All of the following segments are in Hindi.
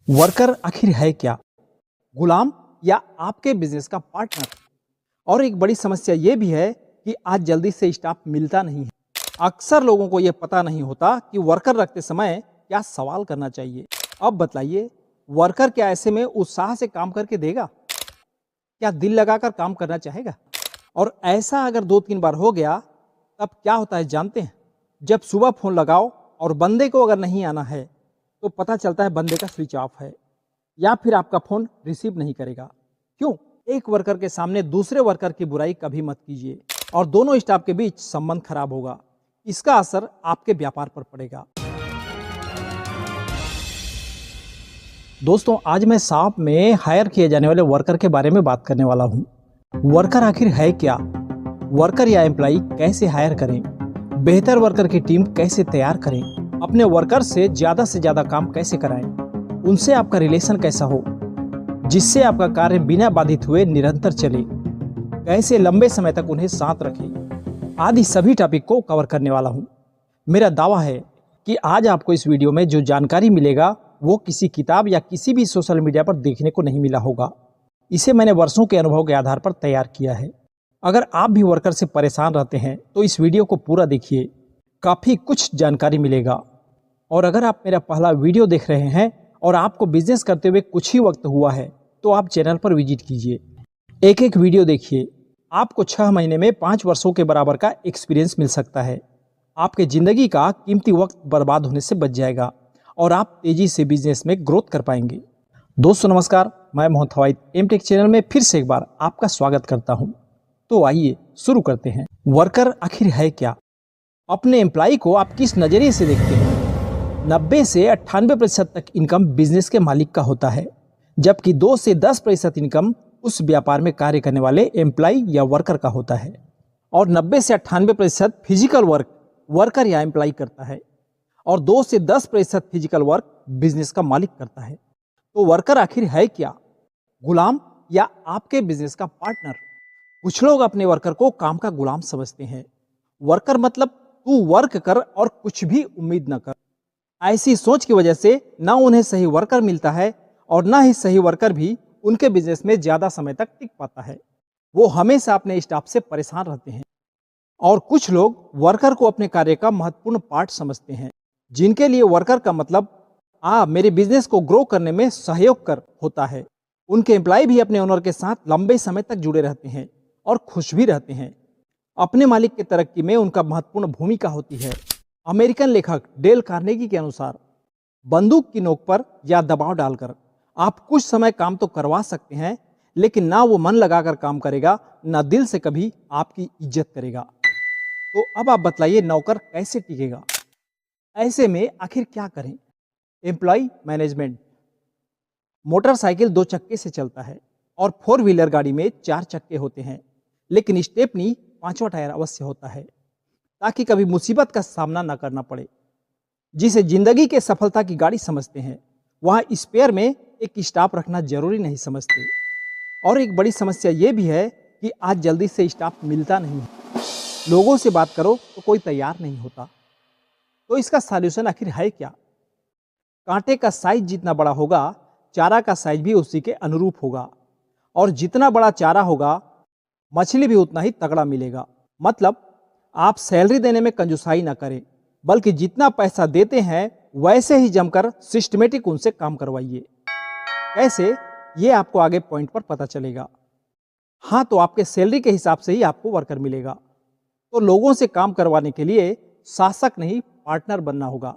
वर्कर आखिर है क्या? गुलाम या आपके बिजनेस का पार्टनर? और एक बड़ी समस्या ये भी है कि आज जल्दी से स्टाफ मिलता नहीं है। अक्सर लोगों को ये पता नहीं होता कि वर्कर रखते समय क्या सवाल करना चाहिए। अब बताइए, वर्कर क्या ऐसे में उत्साह से काम करके देगा? क्या दिल लगाकर काम करना चाहेगा? और ऐसा अगर 2-3 बार हो गया तब क्या होता है जानते हैं? जब सुबह फोन लगाओ और बंदे को अगर नहीं आना है तो पता चलता है बंदे का स्विच ऑफ है या फिर आपका फोन रिसीव नहीं करेगा। क्यों? एक वर्कर के सामने दूसरे वर्कर की बुराई कभी मत कीजिए और दोनों स्टाफ के बीच संबंध खराब होगा। इसका असर आपके व्यापार पर पड़ेगा। दोस्तों, आज मैं शॉप में हायर किए जाने वाले वर्कर के बारे में बात करने वाला हूँ। वर्कर आखिर है क्या? वर्कर या एम्प्लॉय कैसे हायर करें? बेहतर वर्कर की टीम कैसे तैयार करें? अपने वर्कर से ज्यादा काम कैसे कराएं? उनसे आपका रिलेशन कैसा हो जिससे आपका कार्य बिना बाधित हुए निरंतर चले? कैसे लंबे समय तक उन्हें साथ रखें? आदि सभी टॉपिक को कवर करने वाला हूं। मेरा दावा है कि आज आपको इस वीडियो में जो जानकारी मिलेगा वो किसी किताब या किसी भी सोशल मीडिया पर देखने को नहीं मिला होगा। इसे मैंने वर्षों के अनुभव के आधार पर तैयार किया है। अगर आप भी वर्कर से परेशान रहते हैं तो इस वीडियो को पूरा देखिए, काफ़ी कुछ जानकारी मिलेगा। और अगर आप मेरा पहला वीडियो देख रहे हैं और आपको बिजनेस करते हुए कुछ ही वक्त हुआ है तो आप चैनल पर विजिट कीजिए, एक एक वीडियो देखिए। आपको 6 महीने में 5 वर्षों के बराबर का एक्सपीरियंस मिल सकता है। आपके ज़िंदगी का कीमती वक्त बर्बाद होने से बच जाएगा और आप तेज़ी से बिजनेस में ग्रोथ कर पाएंगे। दोस्तों नमस्कार, मैं मोहन फवाइद एमटेक चैनल में फिर से एक बार आपका स्वागत करता हूं। तो आइए शुरू करते हैं। वर्कर आखिर है क्या? अपने एम्प्लॉय को आप किस नज़रिए से देखते हैं? 90 से 98% तक इनकम बिजनेस के मालिक का होता है, जबकि 2 से 10% इनकम उस व्यापार में कार्य करने वाले एम्प्लॉय या वर्कर का होता है। और 90 से 98% फिजिकल वर्क वर्कर या एम्प्लॉय करता है और 2 से 10% फिजिकल वर्क बिजनेस का मालिक करता है। तो वर्कर आखिर है क्या? गुलाम या आपके बिजनेस का पार्टनर? कुछ लोग अपने वर्कर को काम का गुलाम समझते हैं। वर्कर मतलब तू वर्क कर और कुछ भी उम्मीद न कर। ऐसी सोच की वजह से ना उन्हें सही वर्कर मिलता है और ना ही सही वर्कर भी उनके बिजनेस में ज्यादा समय तक टिक पाता है। वो हमेशा अपने स्टाफ से परेशान रहते हैं। और कुछ लोग वर्कर को अपने कार्य का महत्वपूर्ण पार्ट समझते हैं, जिनके लिए वर्कर का मतलब मेरे बिजनेस को ग्रो करने में सहयोग कर होता है। उनके एम्प्लॉय भी अपने ओनर के साथ लंबे समय तक जुड़े रहते हैं और खुश भी रहते हैं। अपने मालिक की तरक्की में उनका महत्वपूर्ण भूमिका होती है। अमेरिकन लेखक डेल कार्नेगी के अनुसार बंदूक की नोक पर या दबाव डालकर आप कुछ समय काम तो करवा सकते हैं, लेकिन ना वो मन लगाकर काम करेगा, ना दिल से कभी आपकी इज्जत करेगा। तो अब आप बतलाइए, नौकर कैसे टिकेगा? ऐसे में आखिर क्या करें? Employ management. मोटरसाइकिल 2 चक्के से चलता है और 4 व्हीलर गाड़ी में 4 चक्के होते हैं, लेकिन स्टेपनी 5वां टायर अवश्य होता है ताकि कभी मुसीबत का सामना न करना पड़े। जिसे जिंदगी के सफलता की गाड़ी समझते हैं वहाँ स्पेयर में एक स्टाफ रखना जरूरी नहीं समझते। और एक बड़ी समस्या ये भी है कि आज जल्दी से स्टाफ मिलता नहीं है। लोगों से बात करो तो कोई तैयार नहीं होता। तो इसका सॉल्यूशन आखिर है क्या? कांटे का साइज जितना बड़ा होगा, चारा का साइज भी उसी के अनुरूप होगा। और जितना बड़ा चारा होगा, मछली भी उतना ही तगड़ा मिलेगा। मतलब आप सैलरी देने में कंजूसाई ना करें, बल्कि जितना पैसा देते हैं वैसे ही जमकर सिस्टमेटिक उनसे काम करवाइए। कैसे? ये आपको आगे पॉइंट पर पता चलेगा। हाँ, तो आपके सैलरी के हिसाब से ही आपको वर्कर मिलेगा। तो लोगों से काम करवाने के लिए शासक नहीं पार्टनर बनना होगा।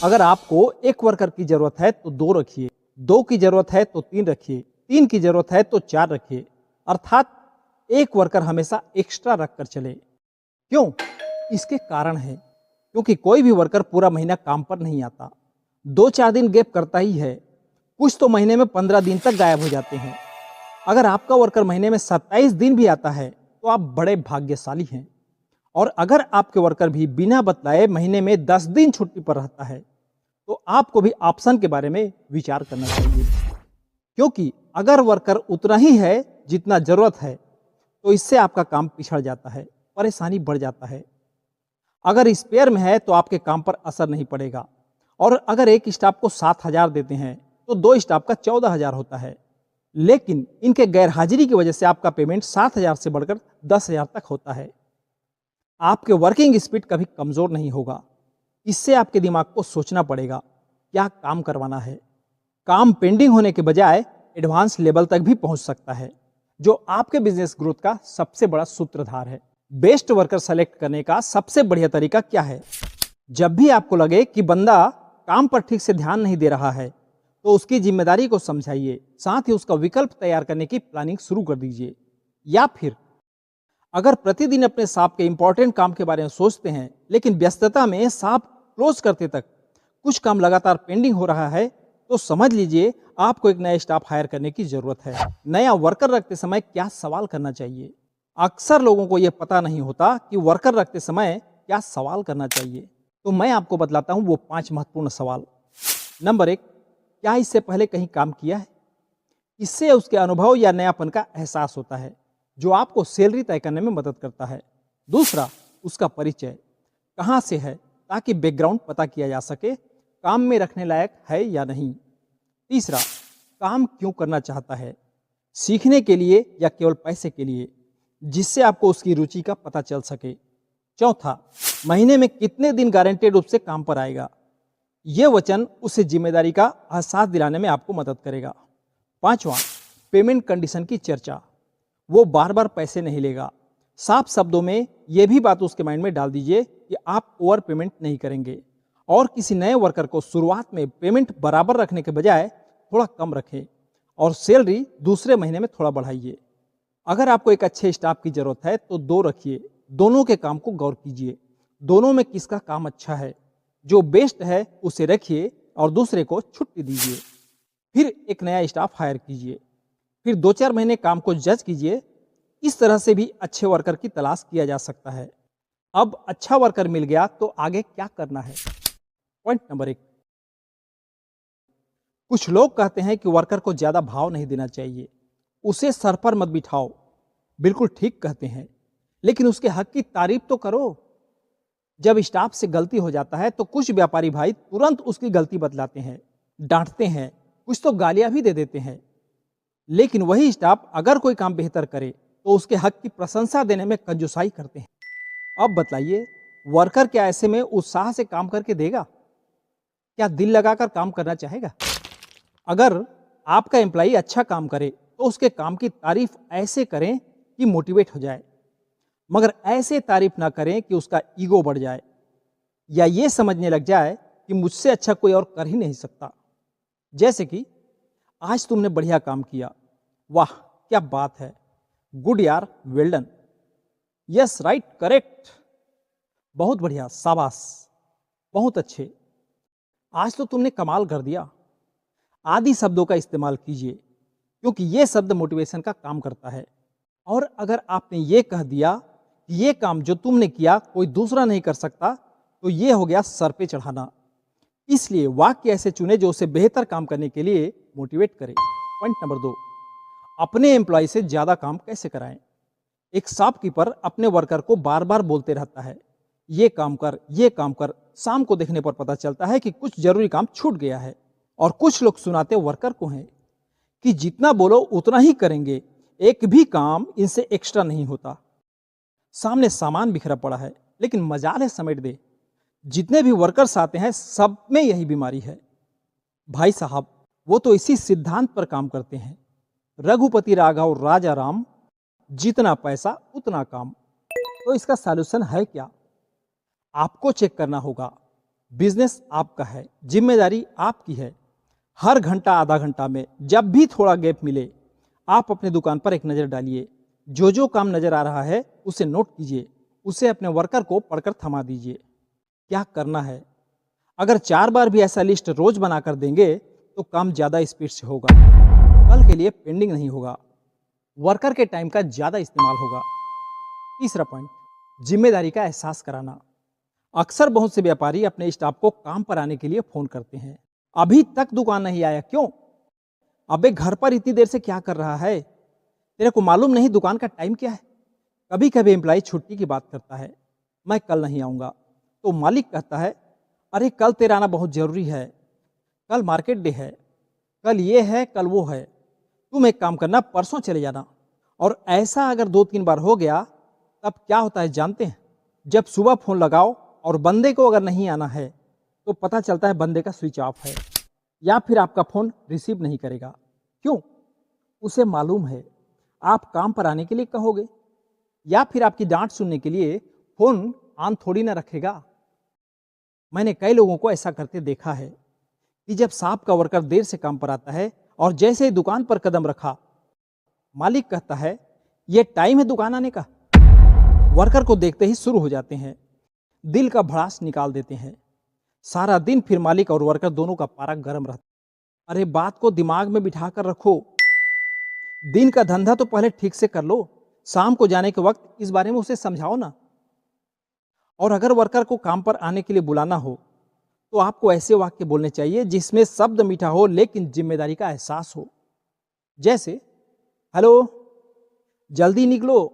अगर आपको एक वर्कर की जरूरत है तो 2 रखिए, 2 की जरूरत है तो 3 रखिए, 3 की जरूरत है तो 4 रखिए। अर्थात एक वर्कर हमेशा एक्स्ट्रा रखकर चले। क्यों? इसके कारण है क्योंकि कोई भी वर्कर पूरा महीना काम पर नहीं आता, 2-4 दिन गैप करता ही है। कुछ तो महीने में 15 दिन तक गायब हो जाते हैं। अगर आपका वर्कर महीने में 27 दिन भी आता है तो आप बड़े भाग्यशाली हैं। और अगर आपके वर्कर भी बिना बतलाए महीने में 10 दिन छुट्टी पर रहता है तो आपको भी ऑप्शन के बारे में विचार करना चाहिए। क्योंकि अगर वर्कर उतना ही है जितना जरूरत है तो इससे आपका काम पिछड़ जाता है, परेशानी बढ़ जाता है। अगर स्पेयर में है तो आपके काम पर असर नहीं पड़ेगा। और अगर एक स्टाफ को 7,000 देते हैं तो 2 स्टाफ का 14,000 होता है। लेकिन इनके गैर हाजिरी की वजह से आपका पेमेंट 7,000 से बढ़कर 10,000 तक होता है। आपके वर्किंग स्पीड कभी कमजोर नहीं होगा। इससे आपके दिमाग को सोचना पड़ेगा क्या काम करवाना है। काम पेंडिंग होने के बजाय एडवांस लेवल तक भी पहुंच सकता है, जो आपके बिजनेस ग्रोथ का सबसे बड़ा सूत्रधार है। बेस्ट वर्कर सेलेक्ट करने का सबसे बढ़िया तरीका क्या है? जब भी आपको लगे कि बंदा काम पर ठीक से ध्यान नहीं दे रहा है, तो उसकी जिम्मेदारी को समझाइए, साथ ही उसका विकल्प तैयार करने की प्लानिंग शुरू कर दीजिए। या फिर अगर प्रतिदिन अपने सांप के इंपॉर्टेंट काम के बारे में सोचते हैं, लेकिन व्यस्तता में सांप क्लोज करते तक कुछ काम लगातार पेंडिंग हो रहा है, तो समझ लीजिए आपको एक नया स्टाफ हायर करने की जरूरत है। नया वर्कर रखते समय क्या सवाल करना चाहिए? अक्सर लोगों को यह पता नहीं होता कि वर्कर रखते समय क्या सवाल करना चाहिए, तो मैं आपको बतलाता हूं वो 5 महत्वपूर्ण सवाल। नंबर 1, क्या इससे पहले कहीं काम किया है? इससे उसके अनुभव या नयापन का एहसास होता है, जो आपको सैलरी तय करने में मदद करता है। दूसरा, उसका परिचय कहाँ से है, ताकि बैकग्राउंड पता किया जा सके काम में रखने लायक है या नहीं। तीसरा, काम क्यों करना चाहता है, सीखने के लिए या केवल पैसे के लिए, जिससे आपको उसकी रुचि का पता चल सके। चौथा, महीने में कितने दिन गारंटेड रूप से काम पर आएगा, यह वचन उसे जिम्मेदारी का एहसास दिलाने में आपको मदद करेगा। पांचवा, पेमेंट कंडीशन की चर्चा, वो बार बार पैसे नहीं लेगा। साफ शब्दों में यह भी बात उसके माइंड में डाल दीजिए कि आप ओवर पेमेंट नहीं करेंगे, और किसी नए वर्कर को शुरुआत में पेमेंट बराबर रखने के बजाय थोड़ा कम रखें और सैलरी दूसरे महीने में थोड़ा बढ़ाइए। अगर आपको एक अच्छे स्टाफ की जरूरत है तो 2 रखिए, दोनों के काम को गौर कीजिए, दोनों में किसका काम अच्छा है, जो बेस्ट है उसे रखिए और दूसरे को छुट्टी दीजिए। फिर एक नया स्टाफ हायर कीजिए, फिर 2-4 महीने काम को जज कीजिए। इस तरह से भी अच्छे वर्कर की तलाश किया जा सकता है। अब अच्छा वर्कर मिल गया तो आगे क्या करना है? पॉइंट नंबर 1, कुछ लोग कहते हैं कि वर्कर को ज्यादा भाव नहीं देना चाहिए, उसे सर पर मत बिठाओ। बिल्कुल ठीक कहते हैं, लेकिन उसके हक की तारीफ तो करो। जब स्टाफ से गलती हो जाता है तो कुछ व्यापारी भाई तुरंत उसकी गलती बतलाते हैं, डांटते हैं, कुछ तो गालियां भी दे देते हैं। लेकिन वही स्टाफ अगर कोई काम बेहतर करे तो उसके हक की प्रशंसा देने में कंजूसाई करते हैं। अब बताइए, वर्कर क्या ऐसे में उत्साह से काम करके देगा? क्या दिल लगाकर काम करना चाहेगा? अगर आपका एम्प्लॉई अच्छा काम करे तो उसके काम की तारीफ ऐसे करें कि मोटिवेट हो जाए, मगर ऐसे तारीफ ना करें कि उसका ईगो बढ़ जाए या ये समझने लग जाए कि मुझसे अच्छा कोई और कर ही नहीं सकता। जैसे कि आज तुमने बढ़िया काम किया, वाह क्या बात है, गुड यार, well done, yes right, correct, बहुत बढ़िया, शाबाश, बहुत अच्छे, आज तो तुमने कमाल कर दिया, आदि शब्दों का इस्तेमाल कीजिए, क्योंकि ये शब्द मोटिवेशन का काम करता है। और अगर आपने ये कह दिया कि ये काम जो तुमने किया कोई दूसरा नहीं कर सकता, तो ये हो गया सर पे चढ़ाना। इसलिए वाक्य ऐसे चुने जो उसे बेहतर काम करने के लिए मोटिवेट करे। पॉइंट नंबर 2, अपने एम्प्लॉय से ज्यादा काम कैसे कराएं? एक शॉपकीपर अपने वर्कर को बार बार बोलते रहता है, ये काम कर, ये काम कर। शाम को देखने पर पता चलता है कि कुछ जरूरी काम छूट गया है, और कुछ लोग सुनाते वर्कर को हैं कि जितना बोलो उतना ही करेंगे, एक भी काम इनसे एक्स्ट्रा नहीं होता। सामने सामान बिखरा पड़ा है, लेकिन मजाल है समेट दे। जितने भी वर्कर्स आते हैं सब में यही बीमारी है। भाई साहब, वो तो इसी सिद्धांत पर काम करते हैं, रघुपति राघव राजा राम, जितना पैसा उतना काम। तो इसका सॉल्यूशन है क्या? आपको चेक करना होगा। बिजनेस आपका है, जिम्मेदारी आपकी है। हर घंटा आधा घंटा में जब भी थोड़ा गैप मिले, आप अपने दुकान पर एक नज़र डालिए। जो जो काम नजर आ रहा है उसे नोट कीजिए, उसे अपने वर्कर को पढ़कर थमा दीजिए। क्या करना है? अगर 4 बार भी ऐसा लिस्ट रोज बनाकर देंगे तो काम ज्यादा स्पीड से होगा, कल के लिए पेंडिंग नहीं होगा, वर्कर के टाइम का ज्यादा इस्तेमाल होगा। तीसरा पॉइंट, जिम्मेदारी का एहसास कराना। अक्सर बहुत से व्यापारी अपने स्टाफ को काम पर आने के लिए फोन करते हैं, अभी तक दुकान नहीं आया, क्यों? अबे घर पर इतनी देर से क्या कर रहा है? तेरे को मालूम नहीं दुकान का टाइम क्या है? कभी कभी एम्प्लॉय छुट्टी की बात करता है, मैं कल नहीं आऊंगा, तो मालिक कहता है, अरे कल तेरा आना बहुत जरूरी है, कल मार्केट डे है। कल ये है, कल वो है, तुम एक काम करना, परसों चले जाना। और ऐसा अगर 2-3 बार हो गया, तब क्या होता है जानते हैं? जब सुबह फ़ोन लगाओ और बंदे को अगर नहीं आना है, तो पता चलता है बंदे का स्विच ऑफ है, या फिर आपका फ़ोन रिसीव नहीं करेगा। क्यों? उसे मालूम है आप काम पर आने के लिए कहोगे, या फिर आपकी डांट सुनने के लिए फ़ोन ऑन थोड़ी ना रखेगा। मैंने कई लोगों को ऐसा करते देखा है कि जब शॉप का वर्कर देर से काम पर आता है और जैसे ही दुकान पर कदम रखा, मालिक कहता है ये टाइम है दुकान आने का, वर्कर को देखते ही शुरू हो जाते हैं, दिल का भड़ास निकाल देते हैं। सारा दिन फिर मालिक और वर्कर दोनों का पारा गर्म रहता है। अरे बात को दिमाग में बिठा कर रखो, दिन का धंधा तो पहले ठीक से कर लो, शाम को जाने के वक्त इस बारे में उसे समझाओ ना। और अगर वर्कर को काम पर आने के लिए बुलाना हो, तो आपको ऐसे वाक्य बोलने चाहिए जिसमें शब्द मीठा हो लेकिन जिम्मेदारी का एहसास हो। जैसे, हेलो, जल्दी निकलो,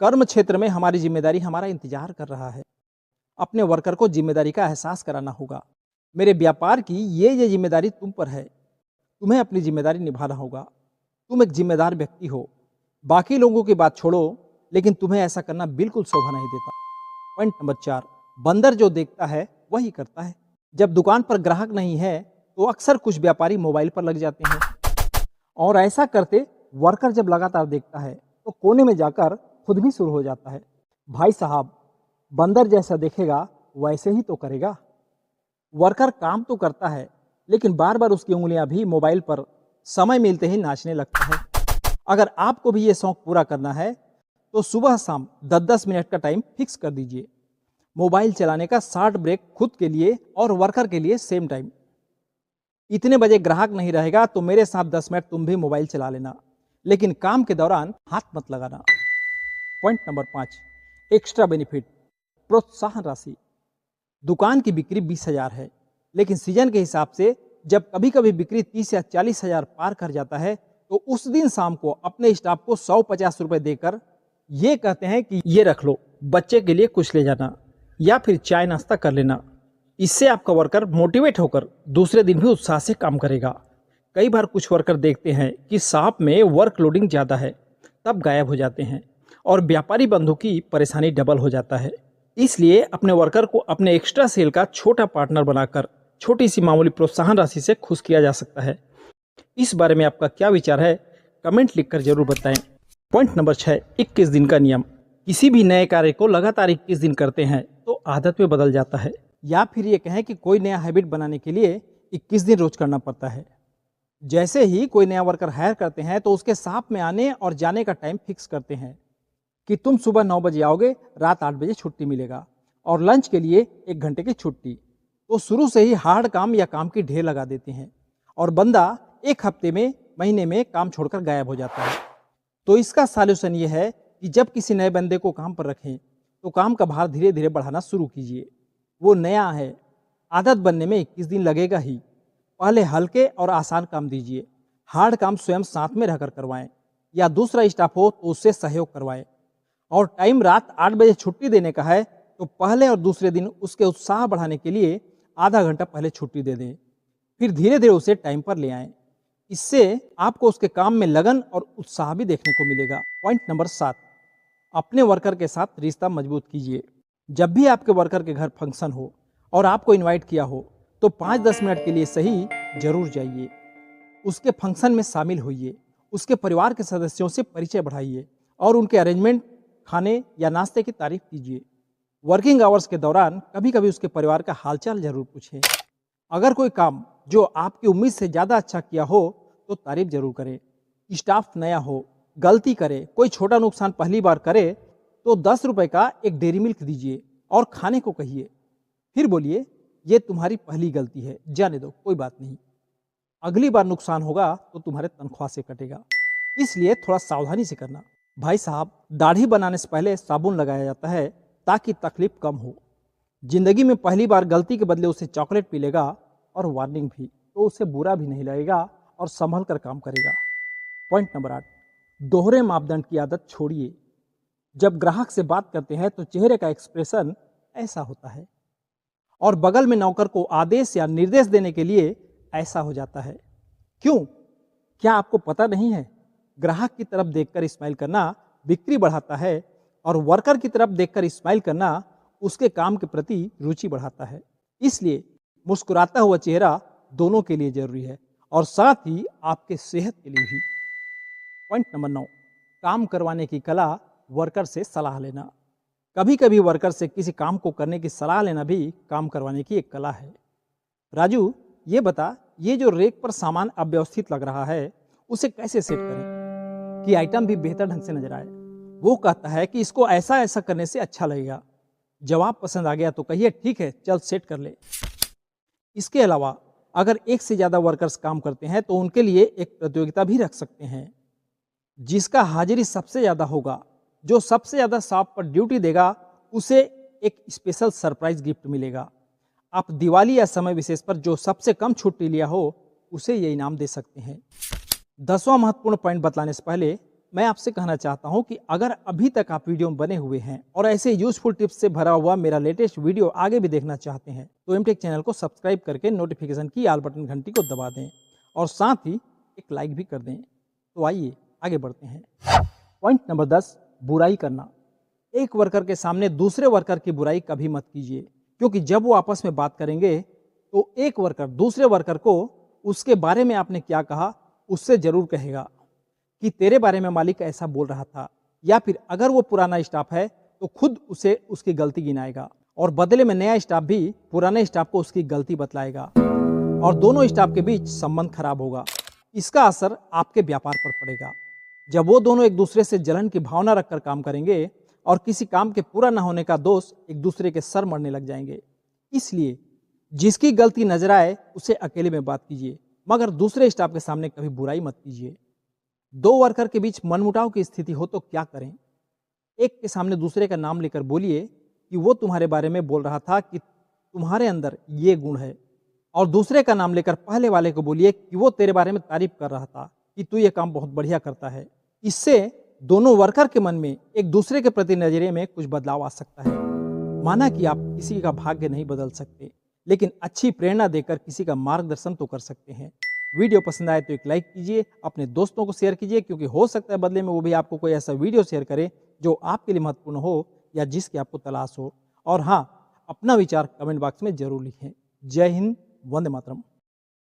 कर्म क्षेत्र में हमारी जिम्मेदारी हमारा इंतजार कर रहा है। अपने वर्कर को जिम्मेदारी का एहसास कराना होगा। मेरे व्यापार की ये जिम्मेदारी तुम पर है, तुम्हें अपनी जिम्मेदारी निभाना होगा। तुम एक जिम्मेदार व्यक्ति हो, बाकी लोगों की बात छोड़ो, लेकिन तुम्हें ऐसा करना बिल्कुल शोभा नहीं देता। पॉइंट नंबर 4, बंदर जो देखता है वही करता है। जब दुकान पर ग्राहक नहीं है तो अक्सर कुछ व्यापारी मोबाइल पर लग जाते हैं, और ऐसा करते वर्कर जब लगातार देखता है तो कोने में जाकर खुद भी शुरू हो जाता है। भाई साहब, बंदर जैसा देखेगा वैसे ही तो करेगा। वर्कर काम तो करता है, लेकिन बार बार उसकी उंगलियां भी मोबाइल पर समय मिलते ही नाचने लगता है। अगर आपको भी ये शौक पूरा करना है तो सुबह शाम 10-10 मिनट का टाइम फिक्स कर दीजिए। मोबाइल चलाने का शॉर्ट ब्रेक खुद के लिए और वर्कर के लिए सेम टाइम। इतने बजे ग्राहक नहीं रहेगा तो मेरे साथ 10 मिनट तुम भी मोबाइल चला लेना, लेकिन काम के दौरान हाथ मत लगाना। पॉइंट नंबर 5, एक्स्ट्रा बेनिफिट, प्रोत्साहन राशि। दुकान की बिक्री 20,000 है, लेकिन सीजन के हिसाब से जब कभी कभी बिक्री 30 या 40,000 पार कर जाता है, तो उस दिन शाम को अपने स्टाफ को 150 रुपए देकर ये कहते हैं कि ये रख लो, बच्चे के लिए कुछ ले जाना, या फिर चाय नाश्ता कर लेना। इससे आपका वर्कर मोटिवेट होकर दूसरे दिन भी उत्साह से काम करेगा। कई बार कुछ वर्कर देखते हैं कि शॉप में वर्क लोडिंग ज़्यादा है, तब गायब हो जाते हैं और व्यापारी बंधु की परेशानी डबल हो जाता है। इसलिए अपने वर्कर को अपने एक्स्ट्रा सेल का छोटा पार्टनर बनाकर छोटी सी मामूली प्रोत्साहन राशि से खुश किया जा सकता है। इस बारे में आपका क्या विचार है, कमेंट लिखकर जरूर बताएं। पॉइंट नंबर 6, 21 दिन का नियम। किसी भी नए कार्य को लगातार 21 दिन करते हैं तो आदत में बदल जाता है, या फिर ये कहें कि कोई नया हैबिट बनाने के लिए 21 दिन रोज करना पड़ता है। जैसे ही कोई नया वर्कर हायर करते हैं तो उसके शॉप में आने और जाने का टाइम फिक्स करते हैं कि तुम सुबह 9 बजे आओगे, रात 8 बजे छुट्टी मिलेगा, और लंच के लिए 1 घंटे की छुट्टी। तो शुरू से ही हार्ड काम या काम की ढेर लगा देते हैं और बंदा 1 हफ्ते में, महीने में काम छोड़कर गायब हो जाता है। तो इसका सॉल्यूशन ये है कि जब किसी नए बंदे को काम पर रखें तो काम का भार धीरे धीरे बढ़ाना शुरू कीजिए। वो नया है, आदत बनने में 21 दिन लगेगा ही। पहले हल्के और आसान काम दीजिए, हार्ड काम स्वयं साथ में रहकर करवाएं, या दूसरा स्टाफ हो तो उससे सहयोग करवाएं। और टाइम रात 8 बजे छुट्टी देने का है तो पहले और दूसरे दिन उसके उत्साह बढ़ाने के लिए आधा घंटा पहले छुट्टी दे दें, फिर धीरे धीरे उसे टाइम पर ले आएं। इससे आपको उसके काम में लगन और उत्साह भी देखने को मिलेगा। पॉइंट नंबर 7, अपने वर्कर के साथ रिश्ता मजबूत कीजिए। जब भी आपके वर्कर के घर फंक्शन हो और आपको इनवाइट किया हो तो 5-10 मिनट के लिए सही जरूर जाइए। उसके फंक्शन में शामिल होइए, उसके परिवार के सदस्यों से परिचय बढ़ाइए और उनके अरेंजमेंट, खाने या नाश्ते की तारीफ कीजिए। वर्किंग आवर्स के दौरान कभी कभी उसके परिवार का हालचाल जरूर पूछें। अगर कोई काम जो आपकी उम्मीद से ज़्यादा अच्छा किया हो तो तारीफ जरूर करें। स्टाफ नया हो, गलती करे, कोई छोटा नुकसान पहली बार करे तो 10 रुपए का एक डेयरी मिल्क दीजिए और खाने को कहिए। फिर बोलिए, ये तुम्हारी पहली गलती है, जाने दो, कोई बात नहीं, अगली बार नुकसान होगा तो तुम्हारे तनख्वाह से कटेगा, इसलिए थोड़ा सावधानी से करना। भाई साहब, दाढ़ी बनाने से पहले साबुन लगाया जाता है ताकि तकलीफ कम हो। जिंदगी में पहली बार गलती के बदले उसे चॉकलेट पी और वार्निंग भी, तो उसे बुरा भी नहीं लगेगा और संभल कर काम करेगा। पॉइंट नंबर 8, दोहरे मापदंड की आदत छोड़िए। जब ग्राहक से बात करते हैं तो चेहरे का एक्सप्रेशन ऐसा होता है और बगल में नौकर को आदेश या निर्देश देने के लिए ऐसा हो जाता है। क्यों? क्या आपको पता नहीं है? ग्राहक की तरफ देखकर स्माइल करना बिक्री बढ़ाता है और वर्कर की तरफ देखकर स्माइल करना उसके काम के प्रति रुचि बढ़ाता है। इसलिए मुस्कुराता हुआ चेहरा दोनों के लिए जरूरी है और साथ ही आपके सेहत के लिए भी। पॉइंट नंबर 9, काम करवाने की कला, वर्कर से सलाह लेना। कभी कभी वर्कर से किसी काम को करने की सलाह लेना भी काम करवाने की एक कला है। राजू, ये बता, ये जो रेक पर सामान अव्यवस्थित लग रहा है उसे कैसे सेट करें कि आइटम भी बेहतर ढंग से नजर आए? वो कहता है कि इसको ऐसा ऐसा करने से अच्छा लगेगा। जवाब पसंद आ गया तो कहिए ठीक है, चल सेट कर ले। इसके अलावा अगर एक से ज्यादा वर्कर्स काम करते हैं तो उनके लिए एक प्रतियोगिता भी रख सकते हैं। जिसका हाजिरी सबसे ज्यादा होगा, जो सबसे ज्यादा शॉप पर ड्यूटी देगा, उसे एक स्पेशल सरप्राइज गिफ्ट मिलेगा। आप दिवाली या समय विशेष पर जो सबसे कम छुट्टी लिया हो उसे ये इनाम दे सकते हैं। 10वां महत्वपूर्ण पॉइंट बतलाने से पहले मैं आपसे कहना चाहता हूं कि अगर अभी तक आप वीडियो में बने हुए हैं और ऐसे यूजफुल टिप्स से भरा हुआ मेरा लेटेस्ट वीडियो आगे भी देखना चाहते हैं तो एमटेक चैनल को सब्सक्राइब करके नोटिफिकेशन की आल बटन घंटी को दबा दें और साथ ही एक लाइक भी कर दें। तो आइए आगे बढ़ते हैं। पॉइंट नंबर 10, बुराई करना। एक वर्कर के सामने दूसरे वर्कर की बुराई कभी मत कीजिए, क्योंकि जब वो आपस में बात करेंगे तो एक वर्कर दूसरे वर्कर को उसके बारे में आपने क्या कहा उससे जरूर कहेगा कि तेरे बारे में मालिक ऐसा बोल रहा था, या फिर अगर वो पुराना स्टाफ है तो खुद उसे उसकी गलती गिनाएगा और बदले में नया स्टाफ भी पुराने स्टाफ को उसकी गलती बतलाएगा और दोनों स्टाफ के बीच संबंध खराब होगा। इसका असर आपके व्यापार पर पड़ेगा। जब वो दोनों एक दूसरे से जलन की भावना रखकर काम करेंगे और किसी काम के पूरा न होने का दोष एक दूसरे के सर मरने लग जाएंगे। इसलिए जिसकी गलती नजर आए उसे अकेले में बात कीजिए, मगर दूसरे स्टाफ के सामने कभी बुराई मत कीजिए। दो वर्कर के बीच मनमुटाव की स्थिति हो तो क्या करें? एक के सामने दूसरे का नाम लेकर बोलिए कि वो तुम्हारे बारे में बोल रहा था कि तुम्हारे अंदर ये गुण है, और दूसरे का नाम लेकर पहले वाले को बोलिए कि वो तेरे बारे में तारीफ कर रहा था कि तू ये काम बहुत बढ़िया करता है। इससे दोनों वर्कर के मन में एक दूसरे के प्रति नजरिए में कुछ बदलाव आ सकता है। माना कि आप किसी का भाग्य नहीं बदल सकते, लेकिन अच्छी प्रेरणा देकर किसी का मार्गदर्शन तो कर सकते हैं। वीडियो पसंद आए तो एक लाइक कीजिए, अपने दोस्तों को शेयर कीजिए, क्योंकि हो सकता है बदले में वो भी आपको कोई ऐसा वीडियो शेयर करे जो आपके लिए महत्वपूर्ण हो या जिसकी आपको तलाश हो। और हाँ, अपना विचार कमेंट बॉक्स में जरूर लिखें। जय हिंद, वंदे मातरम।